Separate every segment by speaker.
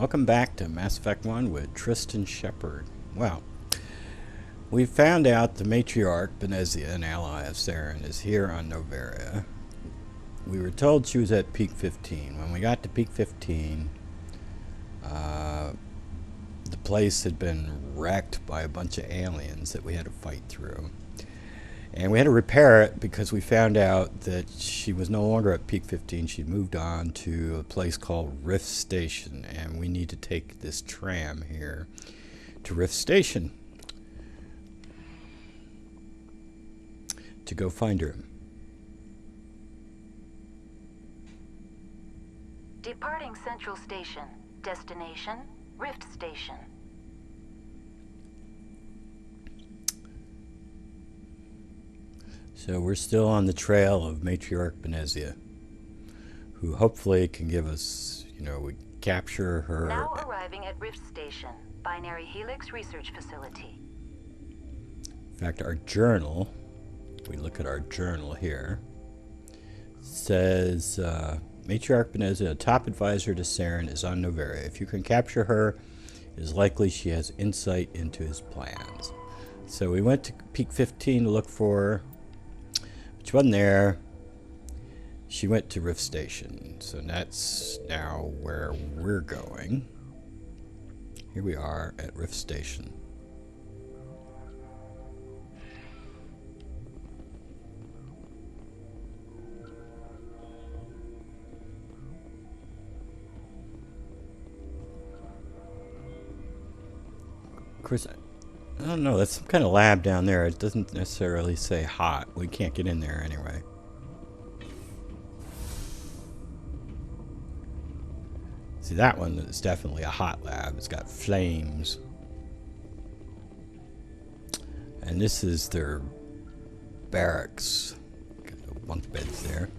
Speaker 1: Welcome back to Mass Effect 1 with Tristan Shepard. Well, we found out the Matriarch, Benezia, an ally of Saren, is here on Noveria. We were told she was at Peak 15. When we got to Peak 15, the place had been wrecked by a bunch of aliens that we had to fight through. And we had to repair it because we found out that she was no longer at Peak 15. She'd moved on to a place called Rift Station. And we need to take this tram here to Rift Station to go find her.
Speaker 2: Departing Central Station. Destination, Rift Station.
Speaker 1: So we're still on the trail of Matriarch Benezia, who hopefully can give us, we capture her.
Speaker 2: Now arriving at Rift Station, Binary Helix Research Facility.
Speaker 1: In fact, our journal, if we look at our journal here, says Matriarch Benezia, a top advisor to Saren, is on Noveria. If you can capture her, it is likely she has insight into his plans. So we went to Peak 15 to look for her. She wasn't there. She went to Rift Station. So that's now where we're going. Here we are at Rift Station. Of course, I don't know, that's some kind of lab down there. It doesn't necessarily say hot. We can't get in there anyway. See, that one is definitely a hot lab. It's got flames. And this is their barracks. Got the bunk beds there.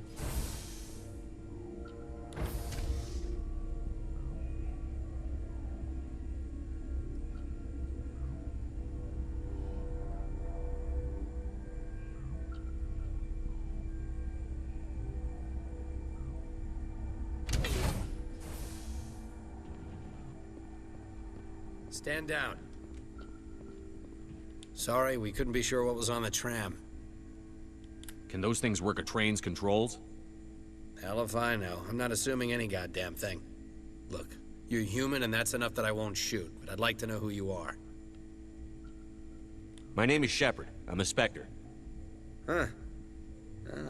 Speaker 3: Stand down. Sorry, we couldn't be sure what was on the tram.
Speaker 4: Can those things work a train's controls?
Speaker 3: Hell if I know. I'm not assuming any goddamn thing. Look, you're human and that's enough that I won't shoot, but I'd like to know who you are.
Speaker 4: My name is Shepard. I'm a Spectre.
Speaker 3: Huh.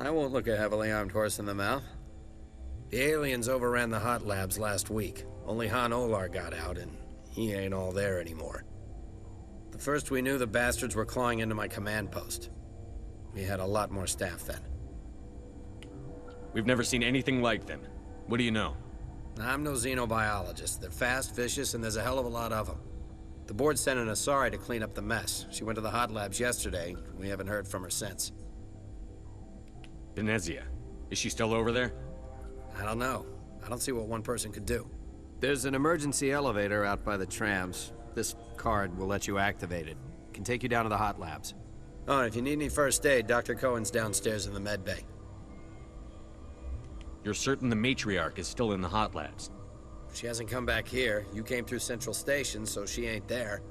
Speaker 3: I won't look a heavily armed horse in the mouth. The aliens overran the hot labs last week. Only Han Olar got out and he ain't all there anymore. The first we knew, the bastards were clawing into my command post. We had a lot more staff then.
Speaker 4: We've never seen anything like them. What do you know?
Speaker 3: I'm no xenobiologist. They're fast, vicious, and there's a hell of a lot of them. The board sent an Asari to clean up the mess. She went to the hot labs yesterday. We haven't heard from her since.
Speaker 4: Benezia. Is she still over there?
Speaker 3: I don't know. I don't see what one person could do.
Speaker 5: There's an emergency elevator out by the trams. This card will let you activate it. Can take you down to the hot labs.
Speaker 3: Oh, and if you need any first aid, Dr. Cohen's downstairs in the med bay.
Speaker 4: You're certain the Matriarch is still in the hot labs?
Speaker 3: She hasn't come back here. You came through Central Station, so she ain't there.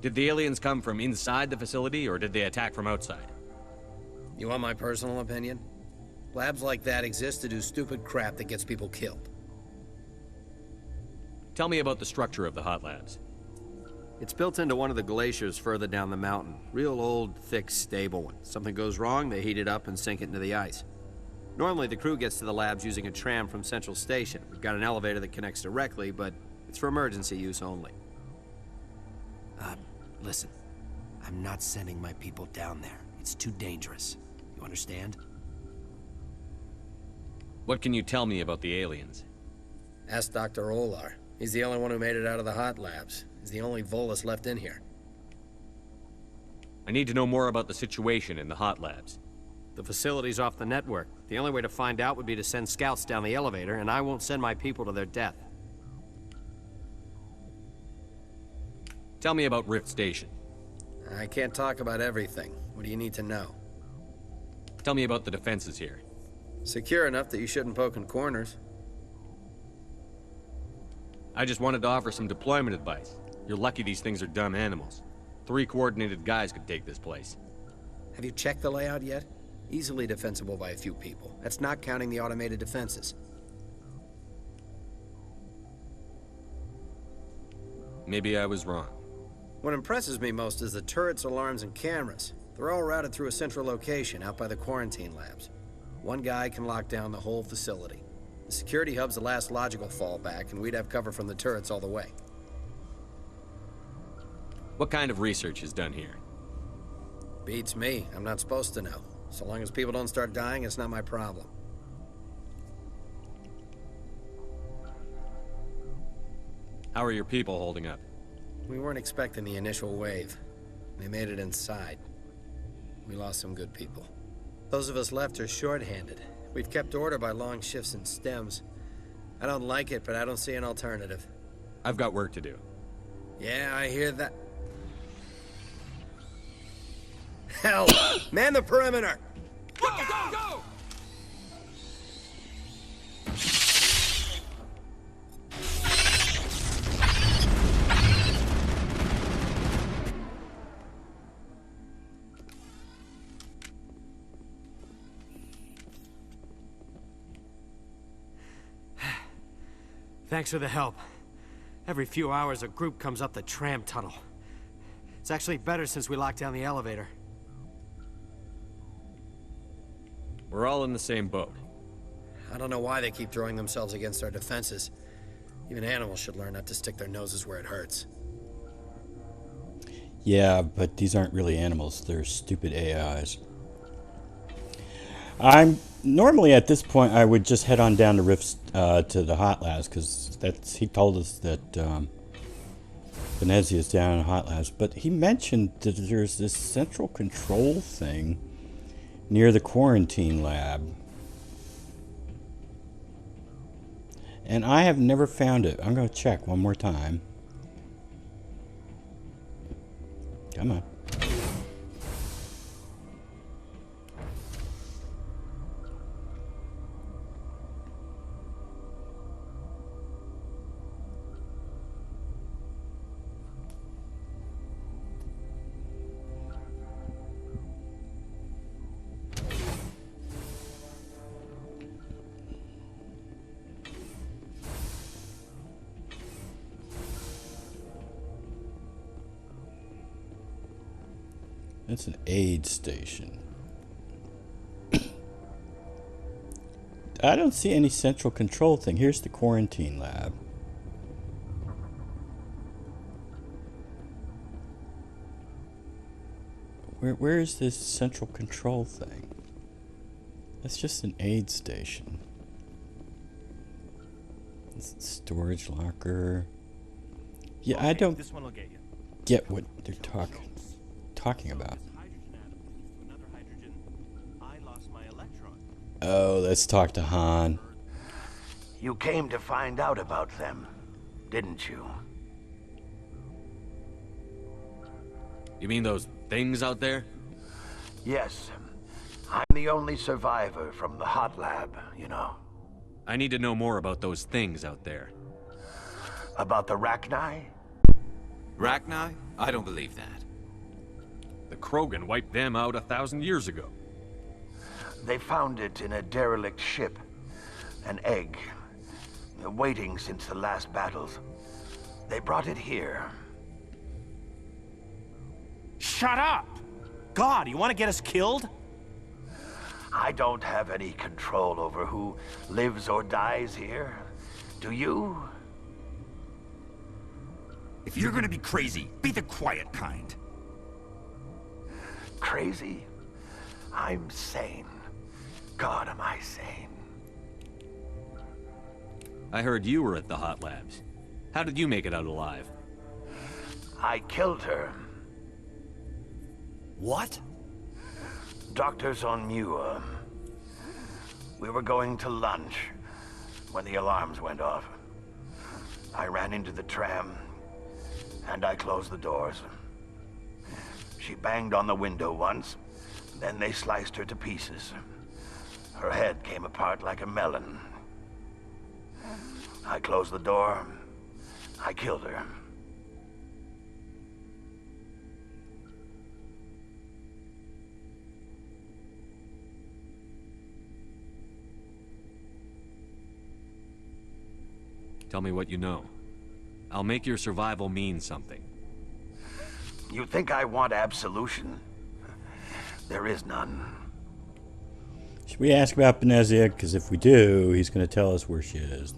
Speaker 4: Did the aliens come from inside the facility, or did they attack from outside?
Speaker 3: You want my personal opinion? Labs like that exist to do stupid crap that gets people killed.
Speaker 4: Tell me about the structure of the hot labs.
Speaker 5: It's built into one of the glaciers further down the mountain. Real old, thick, stable one. Something goes wrong, they heat it up and sink it into the ice. Normally, the crew gets to the labs using a tram from Central Station. We've got an elevator that connects directly, but it's for emergency use only.
Speaker 6: Listen. I'm not sending my people down there. It's too dangerous. You understand?
Speaker 4: What can you tell me about the aliens?
Speaker 3: Ask Dr. Olar. He's the only one who made it out of the hot labs. He's the only Volus left in here.
Speaker 4: I need to know more about the situation in the hot labs.
Speaker 5: The facility's off the network. The only way to find out would be to send scouts down the elevator, and I won't send my people to their death.
Speaker 4: Tell me about Rift Station.
Speaker 3: I can't talk about everything. What do you need to know?
Speaker 4: Tell me about the defenses here.
Speaker 3: Secure enough that you shouldn't poke in corners.
Speaker 4: I just wanted to offer some deployment advice. You're lucky these things are dumb animals. 3 coordinated guys could take this place.
Speaker 3: Have you checked the layout yet? Easily defensible by a few people. That's not counting the automated defenses.
Speaker 4: Maybe I was wrong.
Speaker 3: What impresses me most is the turrets, alarms, and cameras. They're all routed through a central location out by the quarantine labs. One guy can lock down the whole facility. The security hub's the last logical fallback, and we'd have cover from the turrets all the way.
Speaker 4: What kind of research is done here?
Speaker 3: Beats me. I'm not supposed to know. So long as people don't start dying, it's not my problem.
Speaker 4: How are your people holding up?
Speaker 3: We weren't expecting the initial wave. They made it inside. We lost some good people. Those of us left are short-handed. We've kept order by long shifts and stems. I don't like it, but I don't see an alternative.
Speaker 4: I've got work to do.
Speaker 3: Yeah, I hear that. Hell! Man the perimeter!
Speaker 4: Go, go, go!
Speaker 5: Thanks for the help. Every few hours, a group comes up the tram tunnel. It's actually better since we locked down the elevator.
Speaker 4: We're all in the same boat.
Speaker 3: I don't know why they keep throwing themselves against our defenses. Even animals should learn not to stick their noses where it hurts.
Speaker 1: Yeah, but these aren't really animals. They're stupid AIs. I'm normally at this point I would just head on down to Rift's to the hot labs, because he told us that Benezia is down in hot labs, but he mentioned that there's this central control thing near the quarantine lab, and I have never found it. I'm going to check one more time. Come on. That's an aid station. I don't see any central control thing. Here's the quarantine lab. Where is this central control thing? That's just an aid station. It's a storage locker. Yeah, okay, I don't get what they're talking about. Oh, let's talk to Han.
Speaker 7: You came to find out about them, didn't you?
Speaker 4: You mean those things out there?
Speaker 7: Yes. I'm the only survivor from the hot lab, you know.
Speaker 4: I need to know more about those things out there.
Speaker 7: About the Rachni?
Speaker 8: Rachni? I don't believe that.
Speaker 4: The Krogan wiped them out 1,000 years ago.
Speaker 7: They found it in a derelict ship. An egg. Waiting since the last battles. They brought it here.
Speaker 6: Shut up! God, you want to get us killed?
Speaker 7: I don't have any control over who lives or dies here. Do you?
Speaker 8: If you're gonna be crazy, be the quiet kind.
Speaker 7: Crazy? I'm sane. God, am I sane.
Speaker 4: I heard you were at the hot labs. How did you make it out alive?
Speaker 7: I killed her.
Speaker 6: What?
Speaker 7: Doctors on ME1. We were going to lunch when the alarms went off. I ran into the tram, and I closed the doors. She banged on the window once, then they sliced her to pieces. Her head came apart like a melon. I closed the door, I killed her.
Speaker 4: Tell me what you know. I'll make your survival mean something.
Speaker 7: You think I want absolution? There is none.
Speaker 1: Should we ask about Benezia? Because if we do, he's going to tell us where she is.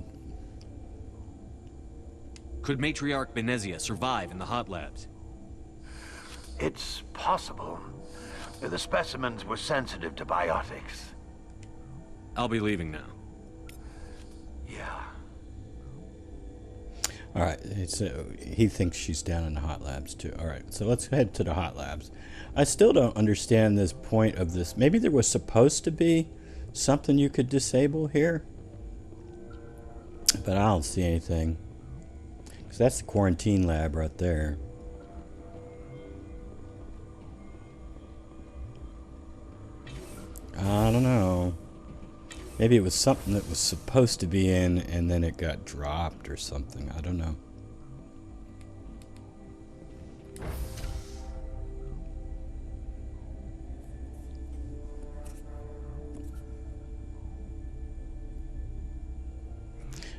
Speaker 4: Could Matriarch Benezia survive in the hot labs?
Speaker 7: It's possible. The specimens were sensitive to biotics.
Speaker 4: I'll be leaving now.
Speaker 7: Yeah.
Speaker 1: Alright, so he thinks she's down in the hot labs too. Alright, so let's head to the hot labs. I still don't understand this point of this. Maybe there was supposed to be something you could disable here. But I don't see anything. Because that's the quarantine lab right there. I don't know. Maybe it was something that was supposed to be in and then it got dropped or something. I don't know.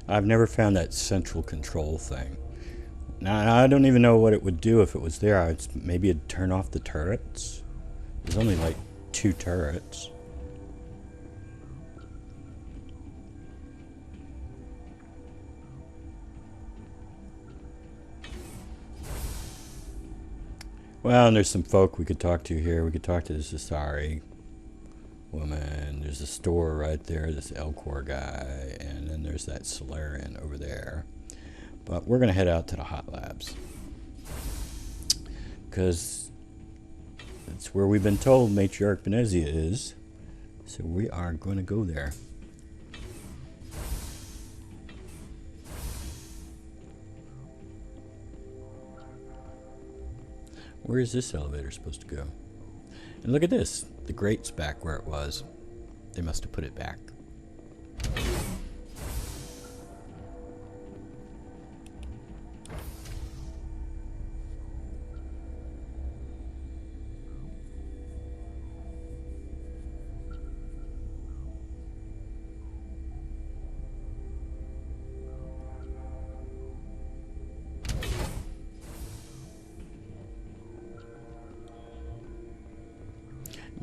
Speaker 1: I've never found that central control thing. Now, I don't even know what it would do if it was there. Maybe it'd turn off the turrets. There's only like 2 turrets. Well, and there's some folk we could talk to here. We could talk to this Asari woman. There's a store right there, this Elcor guy, and then there's that Solarian over there. But we're going to head out to the hot labs. Because that's where we've been told Matriarch Benezia is. So we are going to go there. Where is this elevator supposed to go? And look at this. The grate's back where it was. They must have put it back.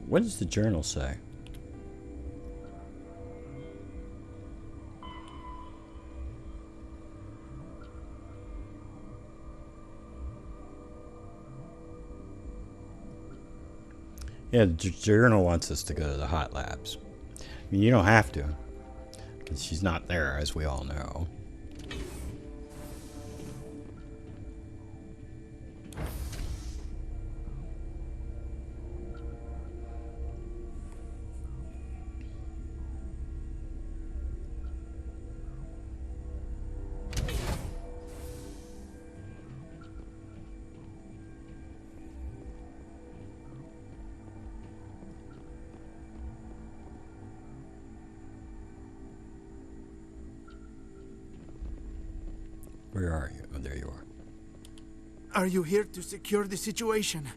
Speaker 1: What does the journal say? Yeah, the journal wants us to go to the hot labs. I mean, you don't have to, because she's not there, as we all know. Where are you? Oh, there you are.
Speaker 9: Are you here to secure the situation?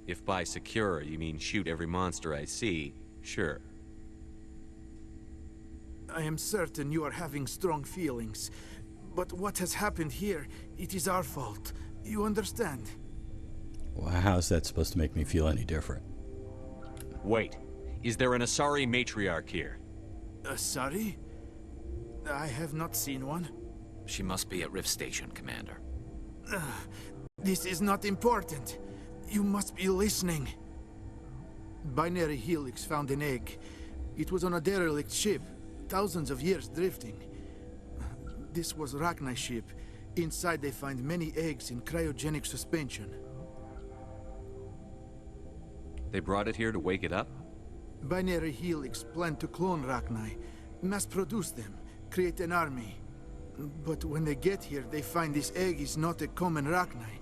Speaker 4: If by secure you mean shoot every monster I see, sure.
Speaker 9: I am certain you are having strong feelings. But what has happened here, it is our fault. You understand?
Speaker 1: Well, how's that supposed to make me feel any different?
Speaker 4: Wait, is there an Asari matriarch here?
Speaker 9: Asari? I have not seen one.
Speaker 6: She must be at Rift Station, Commander.
Speaker 9: This is not important. You must be listening. Binary Helix found an egg. It was on a derelict ship, thousands of years drifting. This was Rachni's ship. Inside they find many eggs in cryogenic suspension.
Speaker 4: They brought it here to wake it up?
Speaker 9: Binary Helix planned to clone Rachni, mass-produce them, create an army. But when they get here, they find this egg is not a common Rachni.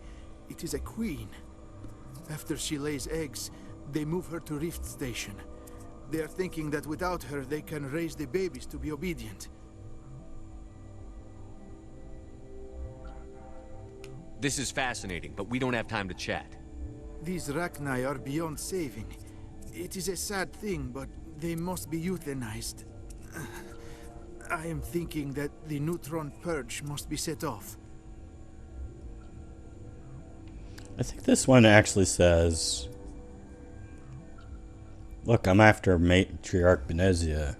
Speaker 9: It is a queen. After she lays eggs, they move her to Rift Station. They are thinking that without her, they can raise the babies to be obedient.
Speaker 4: This is fascinating, but we don't have time to chat.
Speaker 9: These Rachni are beyond saving. It is a sad thing, but they must be euthanized. I am thinking that the neutron purge must be set off.
Speaker 1: I think this one actually says, look, I'm after Matriarch Benezia.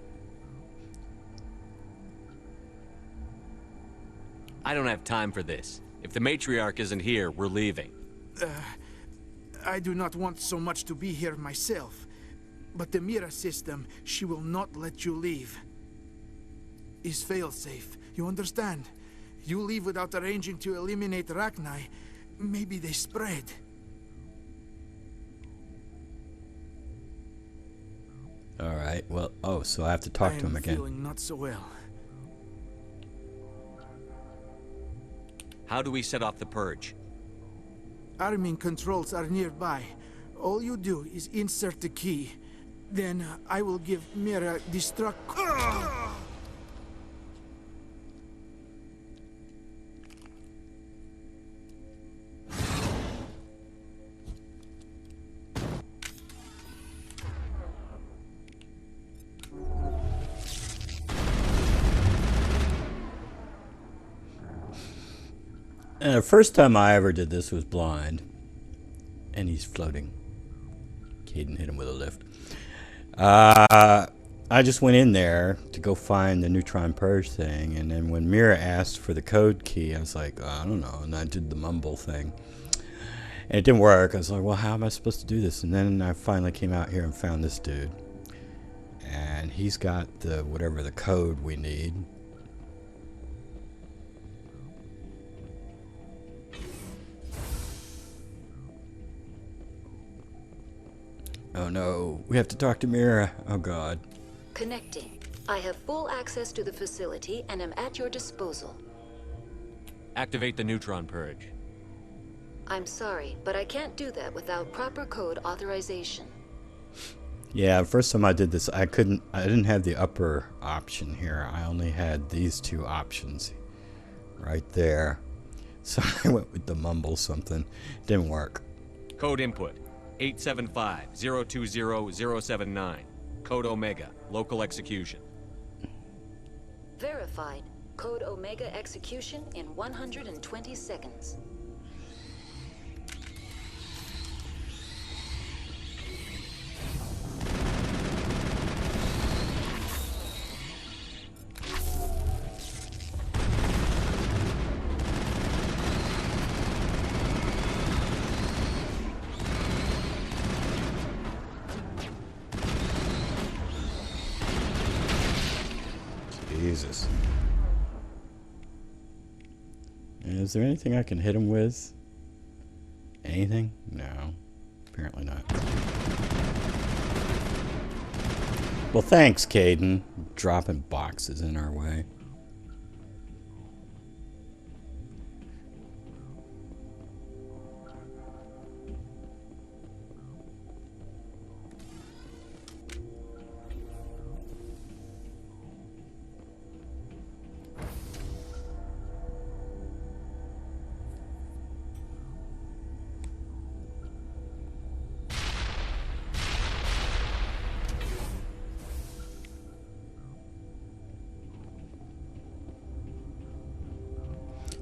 Speaker 4: I don't have time for this. If the Matriarch isn't here, we're leaving.
Speaker 9: I do not want so much to be here myself, but the Mira system, she will not let you leave. Is fail-safe, you understand? You leave without arranging to eliminate Rachni, maybe they spread.
Speaker 1: Alright, well, oh, so I have to talk to him again.
Speaker 9: I am feeling not so well.
Speaker 4: How do we set off the purge?
Speaker 9: Arming controls are nearby. All you do is insert the key. Then I will give Mira destruct...
Speaker 1: The first time I ever did this was blind. And he's floating. Caden hit him with a lift. I just went in there to go find the neutron purge thing, and then when Mira asked for the code key, I was like, I don't know, and I did the mumble thing. And it didn't work. I was like, well, how am I supposed to do this? And then I finally came out here and found this dude. And he's got the whatever the code we need. Oh no, we have to talk to Mira. Oh god.
Speaker 2: Connecting. I have full access to the facility and am at your disposal.
Speaker 4: Activate the neutron purge.
Speaker 2: I'm sorry, but I can't do that without proper code authorization.
Speaker 1: Yeah, first time I did this, I didn't have the upper option here. I only had these two options right there. So I went with the mumble something. Didn't work.
Speaker 4: Code input 875-020-079. Code Omega. Local execution.
Speaker 2: Verified. Code Omega execution in 120 seconds.
Speaker 1: Jesus. Is there anything I can hit him with? Anything? No. Apparently not. Well, thanks, Caden. Dropping boxes in our way.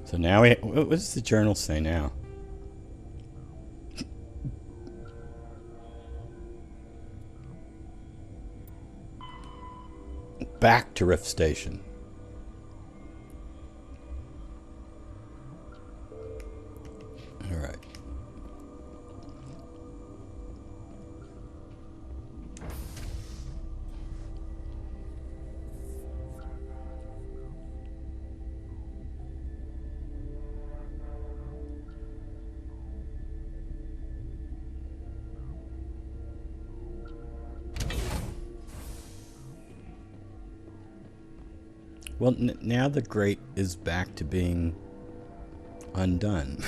Speaker 1: So now what does the journal say now? Back to Rift Station. All right. Well, now the grate is back to being undone.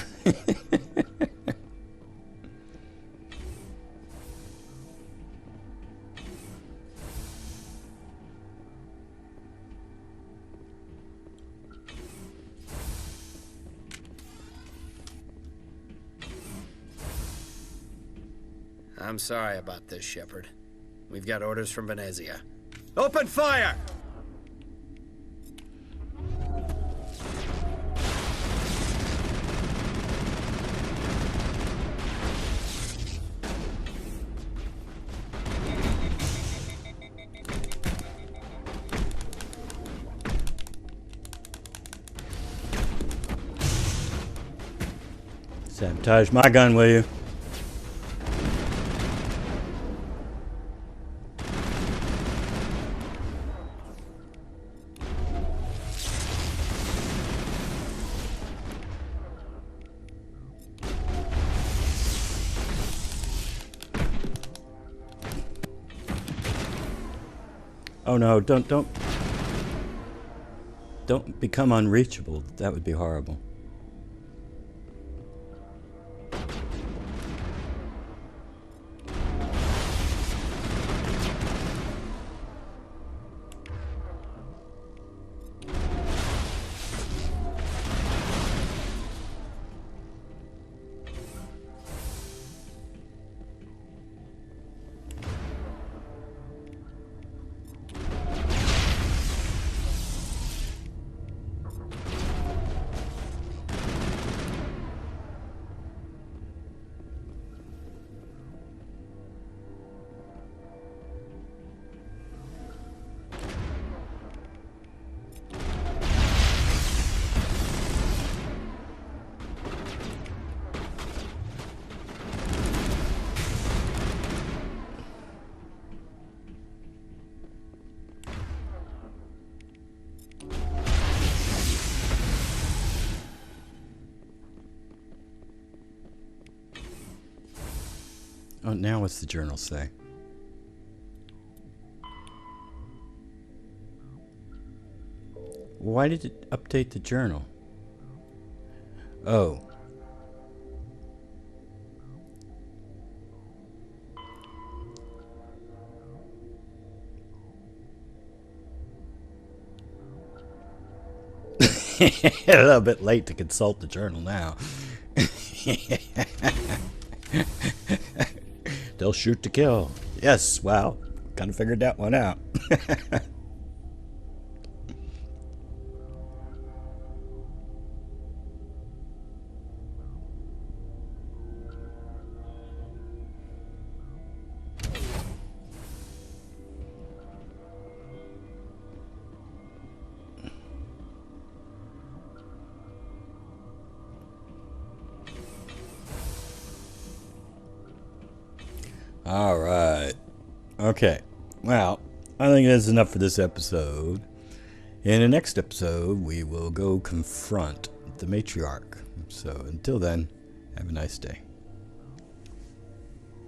Speaker 3: I'm sorry about this, Shepard. We've got orders from Benezia. Open fire!
Speaker 1: Sabotage my gun, will you? Oh no, don't become unreachable. That would be horrible. Oh, now what's the journal say? Why did it update the journal? Oh. A little bit late to consult the journal now. They'll shoot to kill. Yes, wow. Kind of figured that one out. All right. Okay. Well, I think that's enough for this episode. In the next episode, we will go confront the Matriarch. So until then, have a nice day.